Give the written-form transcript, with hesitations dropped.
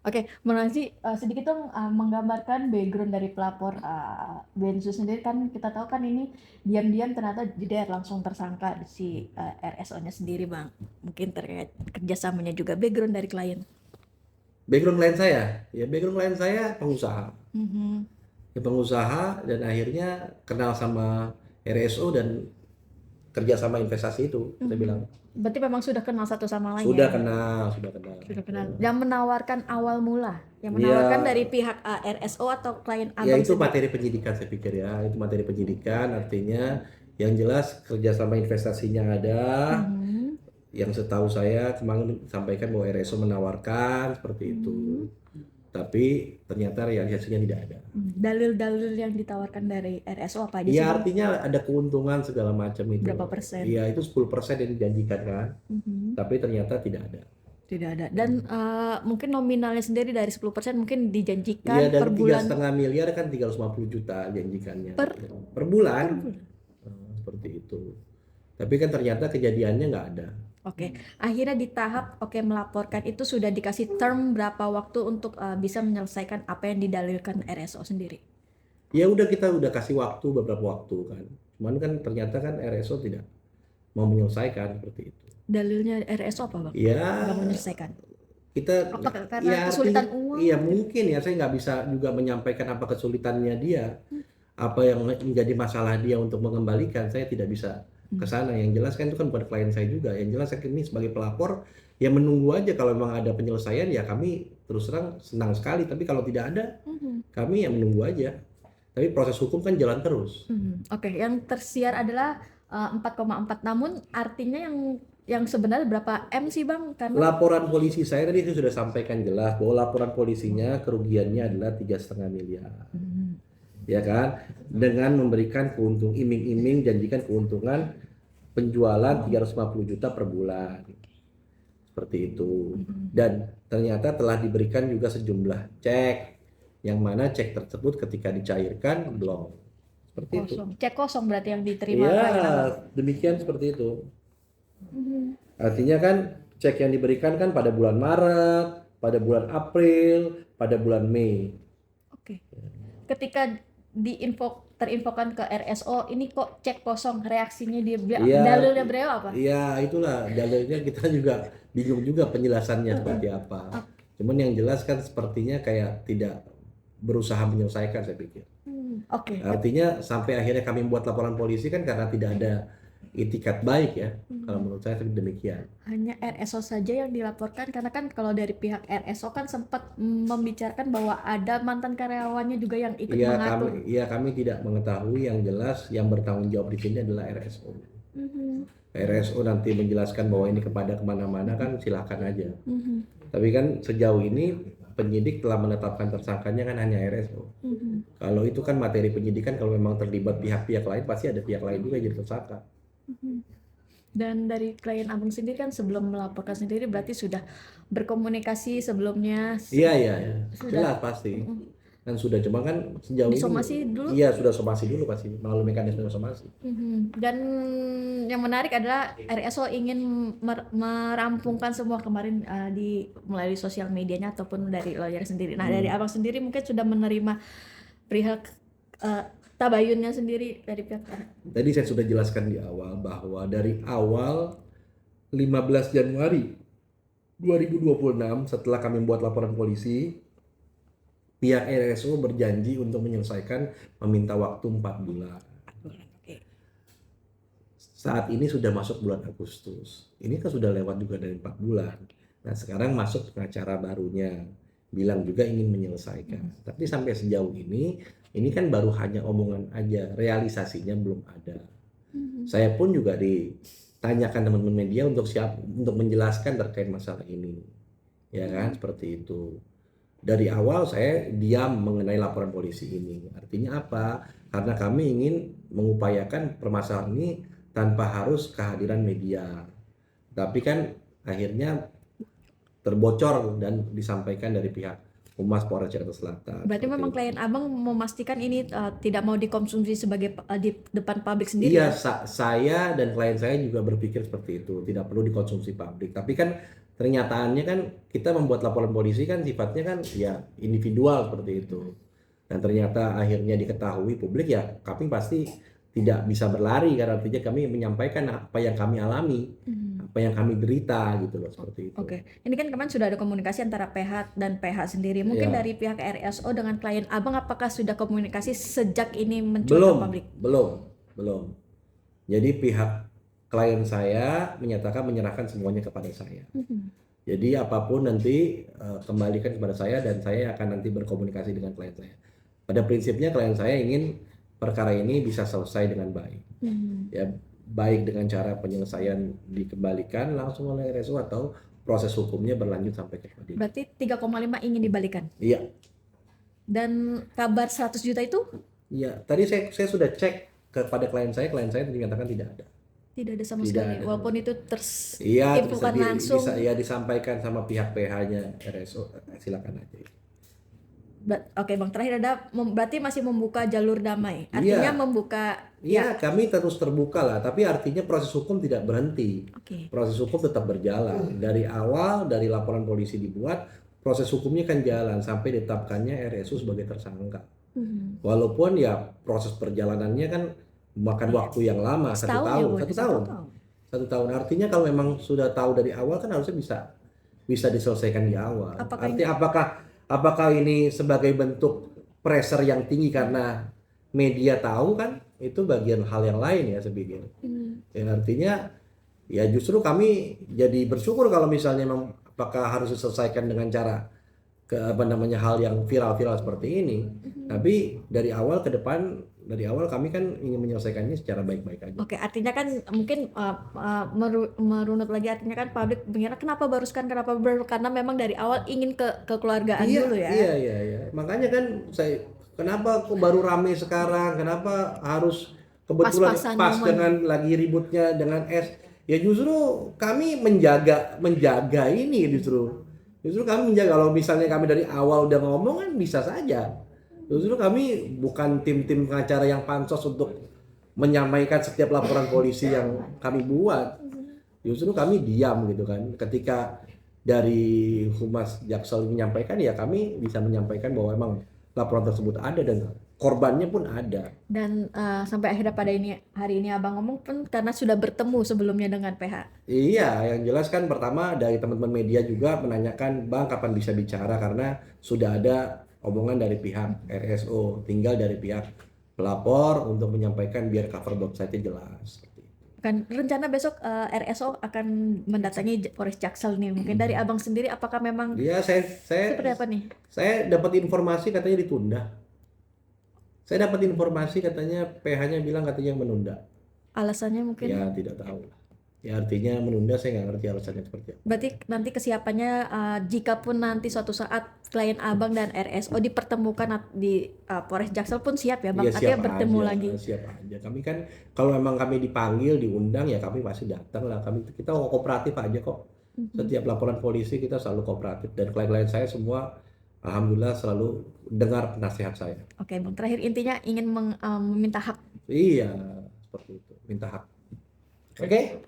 Oke, menurut sih sedikit dong menggambarkan background dari pelapor Bensu sendiri. Kan kita tahu kan ini diam-diam ternyata dia langsung tersangka si RSO-nya sendiri, Bang. Mungkin terkait kerjasamanya juga background dari klien. Background klien saya pengusaha. Mhm. Ya, pengusaha dan akhirnya kenal sama RSO dan kerja sama investasi itu, saya Mhm. bilang. Berarti memang sudah kenal satu sama lain ya? Sudah kenal, sudah kenal. Sudah kenal. Yang menawarkan awal mula, yang Ya, menawarkan dari pihak RSO atau klien ya abang itu sendiri? materi penyidikan saya pikir ya. Itu materi penyidikan artinya yang jelas kerjasama investasinya ada. Mhm. Yang setahu saya kemarin sampaikan bahwa RSO menawarkan seperti itu. Mhm. Tapi ternyata realisasinya tidak ada. Dalil-dalil yang ditawarkan dari RSO apa aja Iya sih, Bang? artinya ada keuntungan segala macam itu. Berapa persen? Iya itu 10% yang dijanjikan kan. Mhm. Tapi ternyata tidak ada. Tidak ada. Dan mungkin nominalnya sendiri dari 10% mungkin Iya dijanjikan per dari tiga bulan. setengah miliar kan 350 juta janjikannya Per per bulan. per bulan. Seperti itu. Tapi kan ternyata kejadiannya nggak ada. Oke. Akhirnya di tahap melaporkan itu sudah dikasih term berapa waktu untuk bisa menyelesaikan apa yang didalilkan RSO sendiri. Ya udah kita udah kasih waktu beberapa waktu kan. Cuman kan ternyata kan RSO tidak mau menyelesaikan seperti itu. Dalilnya RSO apa, Bang? Nggak Ya menyelesaikan. kita Apa karena ya artinya kesulitan uang ya mungkin? mungkin ya saya nggak bisa juga menyampaikan apa kesulitannya dia, apa yang menjadi masalah dia untuk mengembalikan, saya tidak bisa ke Hmm. sana. Yang jelas kan itu kan bukan klien saya juga, yang jelas saya ini sebagai pelapor ya menunggu aja kalau memang ada penyelesaian ya kami terus terang senang sekali, tapi kalau tidak ada Mhm. kami ya menunggu aja. Tapi proses hukum kan jalan terus. Oke, yang tersiar adalah 4,4. Namun artinya yang sebenarnya berapa M sih, Bang? Karena Laporan polisi saya tadi sudah sampaikan jelas bahwa laporan polisinya kerugiannya adalah 3,5 miliar. Mhm. Ya kan, dengan memberikan keuntungan iming-iming janjikan keuntungan penjualan 350 juta per bulan seperti itu, dan ternyata telah diberikan juga sejumlah cek yang mana cek tersebut ketika dicairkan belum seperti itu. kosong. Cek kosong berarti yang diterima Iya klien abang. demikian seperti itu, Mhm. artinya kan cek yang diberikan kan pada bulan Maret, pada bulan April, pada bulan Mei. Oke. Ketika terinfokan ke RSO, ini kok cek kosong, reaksinya dia Iya, dalilnya beliau apa? iya itulah dalilnya kita juga bingung juga penjelasannya seperti apa. Cuman yang jelas kan sepertinya kayak tidak berusaha menyelesaikan saya pikir. Oke. Artinya sampai akhirnya kami buat laporan polisi kan karena tidak ada itikat baik ya. Kalau menurut saya demikian. Hanya RSO saja yang dilaporkan karena kan kalau dari pihak RSO kan sempat membicarakan bahwa ada mantan karyawannya juga yang ikut mengatur. Kami tidak mengetahui, yang jelas yang bertanggung jawab di sini adalah RSO. Mhm. RSO nanti menjelaskan bahwa ini kepada kemana-mana kan silahkan aja. Mhm. Tapi kan sejauh ini penyidik telah menetapkan tersangkanya kan hanya RSO. Mhm. Kalau itu kan materi penyidikan, kalau memang terlibat pihak-pihak lain pasti ada pihak lain juga yang jadi tersangka. Mhm. Dan dari klien abang sendiri kan sebelum melaporkan sendiri berarti sudah berkomunikasi sebelumnya, Iya iya iya, sudah jelas pasti. Dan sudah cuma kan sejauh ini disomasi dulu. iya sudah somasi dulu pasti melalui mekanisme somasi. Dan yang menarik adalah RSO ingin merampungkan semua kemarin melalui sosial medianya ataupun dari lawyer sendiri. Nah, dari abang sendiri mungkin sudah menerima perihal tabayunnya sendiri dari pihak. Tadi saya sudah jelaskan di awal bahwa dari awal 15 Januari 2026 setelah kami membuat laporan polisi, pihak RSO berjanji untuk menyelesaikan, meminta waktu 4 bulan. Oke. Saat ini sudah masuk bulan Agustus. Ini kan sudah lewat juga dari 4 bulan. Nah sekarang masuk pengacara barunya. Bilang juga ingin menyelesaikan. Tapi sampai sejauh ini kan baru hanya omongan aja. Realisasinya belum ada. Saya pun juga ditanyakan teman-teman media untuk menjelaskan terkait masalah ini. Ya kan, seperti itu. Dari awal saya diam mengenai laporan polisi ini. Artinya apa? Karena kami ingin mengupayakan permasalahan ini tanpa harus kehadiran media. Tapi kan akhirnya terbocor dan disampaikan dari pihak Humas Polres Jakarta Selatan. Berarti memang itu. klien abang memastikan ini tidak mau dikonsumsi sebagai di depan publik sendiri Iya, ya? saya dan klien saya juga berpikir seperti itu, tidak perlu dikonsumsi publik. Tapi kan ternyataannya kan kita membuat laporan polisi kan sifatnya kan ya individual seperti itu. Dan ternyata akhirnya diketahui publik, ya kami pasti tidak bisa berlari karena artinya kami menyampaikan apa yang kami alami, apa yang kami derita gitu loh, seperti itu. Oke, ini kan kemarin sudah ada komunikasi antara PH dan PH sendiri. Mungkin Ya. dari pihak RSO dengan klien Abang, apakah sudah komunikasi sejak ini mencuat ke Belum, publik? belum. Jadi pihak klien saya menyatakan menyerahkan semuanya kepada saya. Jadi apapun nanti kembalikan kepada saya dan saya akan nanti berkomunikasi dengan klien saya. Pada prinsipnya klien saya ingin perkara ini bisa selesai dengan baik. Ya, baik dengan cara penyelesaian dikembalikan langsung oleh RSU atau proses hukumnya berlanjut sampai ke pengadilan. Berarti 3,5 ingin dibalikan. Iya. Dan kabar 100 juta itu Iya, tadi saya sudah cek kepada klien saya dinyatakan tidak ada. tidak ada sama Tidak sekali. ada. Walaupun itu Iya, tersimpulkan langsung. bisa ya disampaikan sama pihak PH-nya RSO, silakan aja. Oke Bang, terakhir berarti masih membuka jalur damai. Artinya Iya. membuka Iya, kami terus terbuka lah, tapi artinya proses hukum tidak berhenti. Oke. Proses hukum tetap berjalan. Dari awal, dari laporan polisi dibuat, proses hukumnya kan jalan sampai ditetapkannya RSU sebagai tersangka. Walaupun ya proses perjalanannya kan memakan waktu yang lama, Setahun ya, Bu? 1 tahun. 1 tahun. Artinya kalau memang sudah tahu dari awal kan harusnya bisa diselesaikan di awal. Apakah ini sebagai bentuk pressure yang tinggi karena media tahu kan? Itu bagian hal yang lain ya saya pikir. Ya, artinya ya justru kami jadi bersyukur kalau misalnya memang apakah harus diselesaikan dengan cara hal yang viral-viral seperti ini. Tapi dari awal kami kan ingin menyelesaikannya secara baik-baik aja. Oke, artinya kan mungkin merunut lagi, artinya kan publik mengira kenapa baru karena memang dari awal ingin kekeluargaan dulu ya. Iya. Makanya kan kenapa kok baru rame sekarang? Kenapa harus kebetulan Pas-pasan pas momen. dengan lagi ributnya dengan ya justru kami menjaga ini justru kami menjaga. Kalau misalnya kami dari awal udah ngomong kan bisa saja. Justru kami bukan tim pengacara yang pansos untuk menyampaikan setiap laporan polisi yang kami buat. Justru kami diam gitu kan. Ketika dari Humas Jaksel menyampaikan, ya kami bisa menyampaikan bahwa emang laporan tersebut ada dan korbannya pun ada. Dan sampai akhirnya pada hari ini Abang ngomong pun karena sudah bertemu sebelumnya dengan PH. Iya, yang jelas kan pertama dari teman-teman media juga menanyakan, Bang kapan bisa bicara, karena sudah ada omongan dari pihak RSO, tinggal dari pihak pelapor untuk menyampaikan biar cover website-nya jelas. Kan rencana besok RSO akan mendatangi Polres Jaksel nih. Mungkin dari Abang sendiri apakah memang Iya, seperti apa nih? saya dapat informasi katanya ditunda. Saya dapat informasi katanya PH-nya bilang katanya menunda. Alasannya mungkin? Ya tidak tahu. Ya artinya menunda, saya nggak ngerti alasannya seperti apa. Berarti nanti kesiapannya jika pun nanti suatu saat klien Abang dan RSO dipertemukan di Polres Jaksel pun siap ya Bang? Iya, Artinya bertemu lagi. Siap aja. Kami kan kalau memang kami dipanggil, diundang, ya kami pasti datang lah. Kita kooperatif aja kok. Setiap laporan polisi kita selalu kooperatif, dan klien-klien saya semua alhamdulillah selalu dengar nasihat saya. Oke Bang, terakhir intinya ingin meminta hak. Iya, seperti itu. Minta hak. Oke?